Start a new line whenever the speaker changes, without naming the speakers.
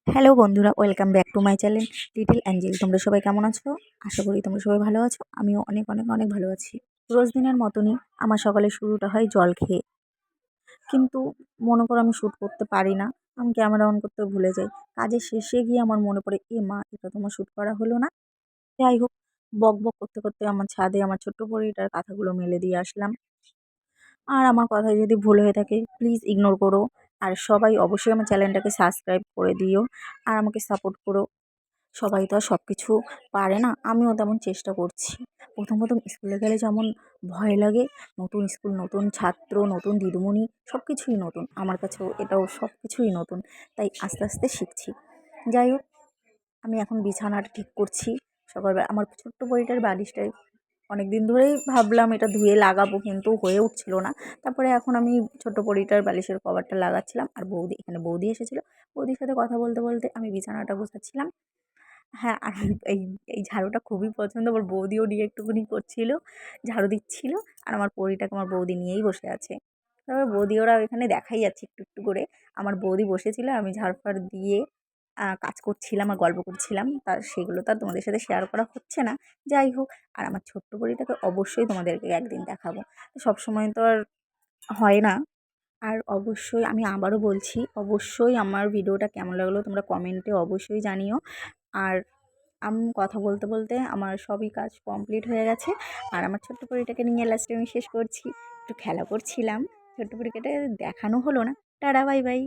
Hello বন্ধুরা, welcome back to my channel little Angel. তোমরা সবাই কেমন আছো? আশা করি তোমরা সবাই ভালো আছো। আমিও অনেক অনেক অনেক ভালো আছি। রোজ দিনের মতনই আমার সকালের শুরুটা হয় জল খেয়ে। কিন্তু মনে করো আমি শ্যুট করতে পারি না, আমি ক্যামেরা অন করতে ভুলে যাই। কাজের শেষে গিয়ে আমার মনে পড়ে, এ মা, এটা তোমার শ্যুট করা হলো না। যাই হোক, বক বক করতে করতে আমার ছাদে আমার ছোট্ট পরীটার কাঁথাগুলো মেলে দিয়ে আসলাম। আর আমার কথায় যদি ভুল হয়ে থাকে প্লিজ ইগনোর করো। আর সবাই অবশ্যই আমার চ্যানেলটাকে সাবস্ক্রাইব করে দিও আর আমাকে সাপোর্ট করো। সবাই তো আর সব কিছু পারে না, আমিও তেমন চেষ্টা করছি। প্রথম প্রথম স্কুলে গেলে যেমন ভয় লাগে, নতুন স্কুল, নতুন ছাত্র, নতুন দিদিমণি, সব কিছুই নতুন আমার কাছেও, এটাও সব কিছুই নতুন। তাই আস্তে আস্তে শিখছি। যাই হোক, আমি এখন বিছানাটা ঠিক করছি। সকালবেলা আমার ছোট্ট বইটার বালিশটাই অনেক দিন ধরেই ভাবলাম এটা ধুয়ে লাগাবো, কিন্তু হয়ে উঠছিল না। তারপরে এখন আমি ছোট্ট পরিটার বালিশের কভারটা লাগাচ্ছিলাম, আর বৌদি এসেছিলো। বৌদির সাথে কথা বলতে বলতে আমি বিছানাটা গোছাচ্ছিলাম। হ্যাঁ, আর এই এই ঝাড়ুটা খুবই পছন্দ। আমার বৌদিও নিয়ে একটুখানি করছিল, ঝাড়ু দিচ্ছিল। আর আমার পরীটাকে আমার বৌদি নিয়েই বসে আছে। তারপর বৌদি ওরা এখানে দেখাই যাচ্ছে একটু একটু করে। আমার বৌদি বসেছিল, আমি ঝাড়-ফাড় দিয়ে কাজ করছিলাম আর গল্প করছিলাম। সেগুলো তো আর তোমাদের সাথে শেয়ার করা হচ্ছে না। যাই হোক, আর আমার ছোট্ট পরীটাকে অবশ্যই তোমাদেরকে একদিন দেখাবো। সবসময় তো আর হয় না। আর অবশ্যই আমি আবারও বলছি, অবশ্যই আমার ভিডিওটা কেমন লাগলো তোমরা কমেন্টে অবশ্যই জানিও। আর আমি কথা বলতে বলতে আমার সবই কাজ কমপ্লিট হয়ে গেছে। আর আমার ছোট্ট পরীটাকে নিয়ে লাস্টে আমি শেষ করছি। একটু খেলা করছিলাম, ছোট্ট পরীটাকে দেখানো হলো না। Tata, bye bye.